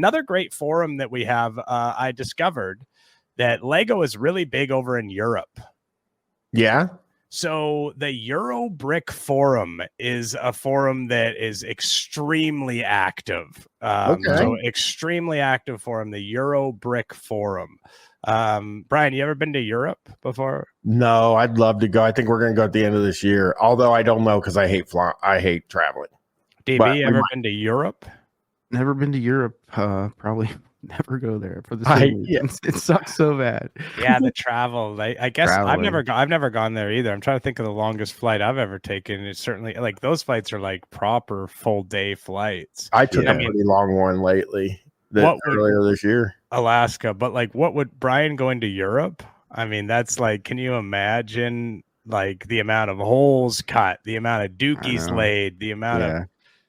another great forum that we have. I discovered that Lego is really big over in Europe. Yeah. So the Eurobrick forum is a forum that is extremely active. So extremely active forum, the Eurobrick forum. Bryan, you ever been to Europe before? No, I'd love to go. I think we're going to go at the end of this year. Although I don't know because I hate traveling. DB, you ever been to Europe? Never been to Europe. Probably never go there for the same reasons. It sucks so bad. Yeah, the travel. I guess I've never gone there either. I'm trying to think of the longest flight I've ever taken. It's certainly like those flights are like proper full day flights. I took a pretty long one lately. Earlier this year, Alaska. But like, what would Bryan going to Europe? I mean, that's like, can you imagine like the amount of holes cut, the amount of dookies laid, the amount of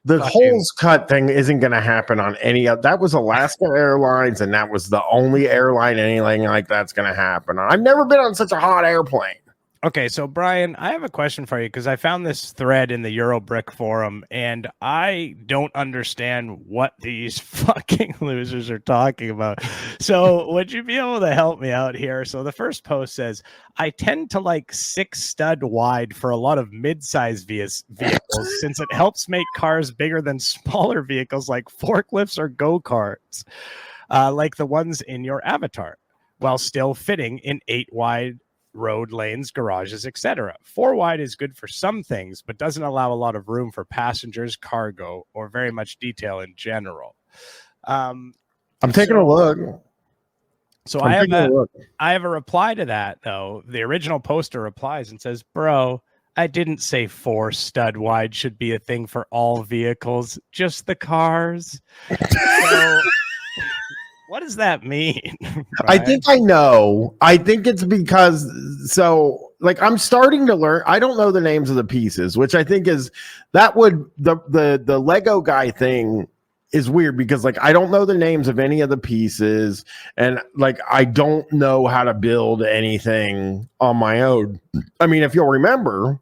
the holes cut thing isn't going to happen on any of that. Was Alaska Airlines, and that was the only airline anything like that's going to happen. I've never been on such a hot airplane. Okay, so Bryan, I have a question for you because I found this thread in the Eurobrick forum and I don't understand what these fucking losers are talking about. So would you be able to help me out here? So the first post says, I tend to like 6 stud wide for a lot of mid-size vehicles since it helps make cars bigger than smaller vehicles like forklifts or go-karts, like the ones in your avatar, while still fitting in 8 wide road lanes, garages, etc. 4 wide is good for some things, but doesn't allow a lot of room for passengers, cargo, or very much detail in general. I'm taking a look. So I have a reply to that, though. The original poster replies and says, bro, I didn't say 4 stud wide should be a thing for all vehicles, just the cars. So what does that mean? I think I know. I think it's because I'm starting to learn. I don't know the names of the pieces, which I think is the Lego guy thing is weird because like I don't know the names of any of the pieces, and like I don't know how to build anything on my own. I mean, if you'll remember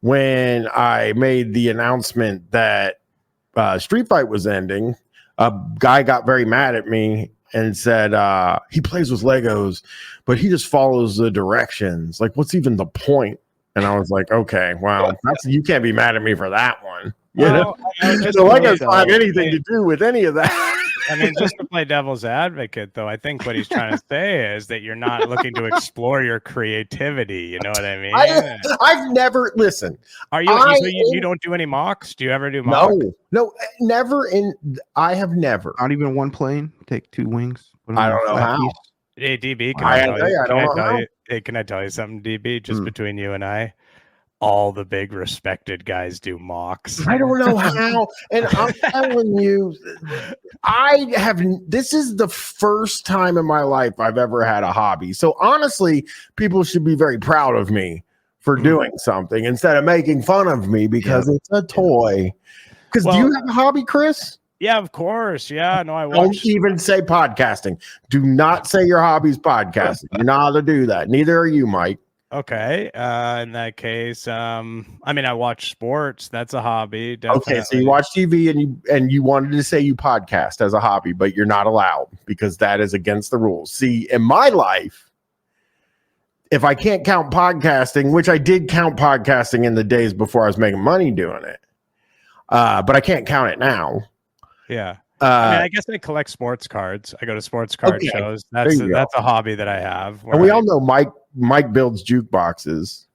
when I made the announcement that Street Fight was ending, a guy got very mad at me and said he plays with Legos, but he just follows the directions. Like, what's even the point? And I was like, okay, wow, you can't be mad at me for that one. You know, the Legos don't have anything to do with any of that. I mean, just to play devil's advocate, though, I think what he's trying to say is that you're not looking to explore your creativity. You know what I mean? I've never listened. Are you? You don't do any mocks? Do you ever do mocks? No, never. I have never. Not even one plane. Take 2 wings. I don't know how. Hey, DB, can I tell you something, DB? Just between you and I. All the big respected guys do mocks. I don't know how. And I'm telling you, this is the first time in my life I've ever had a hobby. So honestly, people should be very proud of me for doing something instead of making fun of me because it's a toy. Because do you have a hobby, Chris? Yeah, of course. Yeah, no, I watch. Don't even say podcasting. Do not say your hobby's podcasting. You're not allowed to do that. Neither are you, Mike. Okay. In that case, I mean, I watch sports. That's a hobby. Definitely. Okay, so you watch TV and you wanted to say you podcast as a hobby, but you're not allowed because that is against the rules. See, in my life, if I can't count podcasting, which I did count podcasting in the days before I was making money doing it, but I can't count it now. Yeah. I mean, I guess I collect sports cards. I go to sports card shows. That's a hobby that I have. And we all know Mike builds jukeboxes.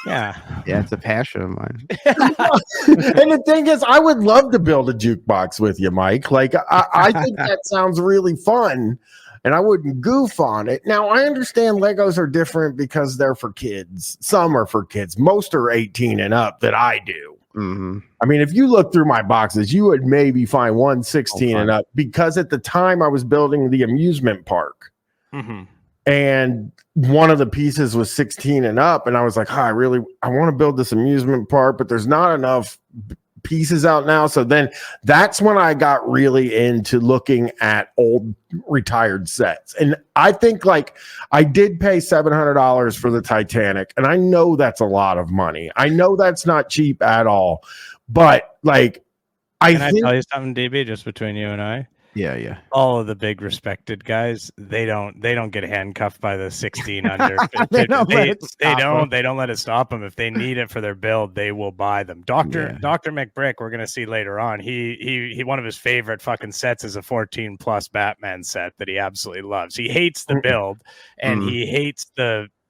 Yeah, it's a passion of mine. And the thing is, I would love to build a jukebox with you, Mike. Like, I think that sounds really fun, and I wouldn't goof on it. Now, I understand Legos are different because they're for kids. Some are for kids. Most are 18 and up that I do. Mm-hmm. I mean, if you look through my boxes, you would maybe find one 16 and up because at the time I was building the amusement park. Mm-hmm. And one of the pieces was 16 and up. And I was like, I want to build this amusement park, but there's not enough pieces out now. So then that's when I got really into looking at old retired sets. And I think like I did pay $700 for the Titanic. And I know that's a lot of money. I know that's not cheap at all. But like Can I tell you something, DB, just between you and I? Yeah. All of the big respected guys, they don't get handcuffed by the 16 under. They don't let it stop them. If they need it for their build, they will buy them. Dr. McBrick, we're gonna see later on. He one of his favorite fucking sets is a 14 plus Batman set that he absolutely loves. He hates the build and he hates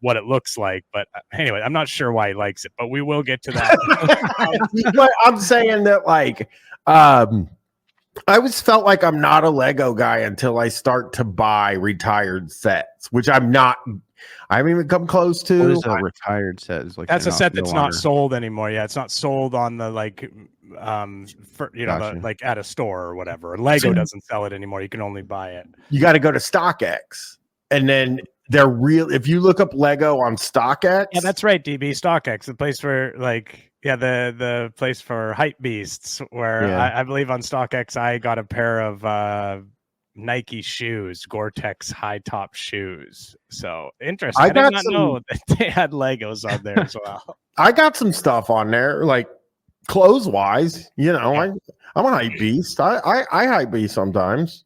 what it looks like, but anyway, I'm not sure why he likes it, but we will get to that. But I'm saying that, like, I always felt like I'm not a Lego guy until I start to buy retired sets, which I'm not. I haven't even come close to. What is a retired set? Is like that's a set that's not sold anymore. Yeah, it's not sold on the like, like at a store or whatever. Lego doesn't sell it anymore. You can only buy it. You got to go to StockX, and then they're real. If you look up Lego on StockX, yeah, that's right. DB StockX, the place where like. Yeah, the place for hype beasts where I believe on StockX I got a pair of Nike shoes, Gore-Tex high top shoes. So interesting. I did not know that they had Legos on there as well. I got some stuff on there, like clothes wise. You know, I'm a hype beast. I hype beast sometimes.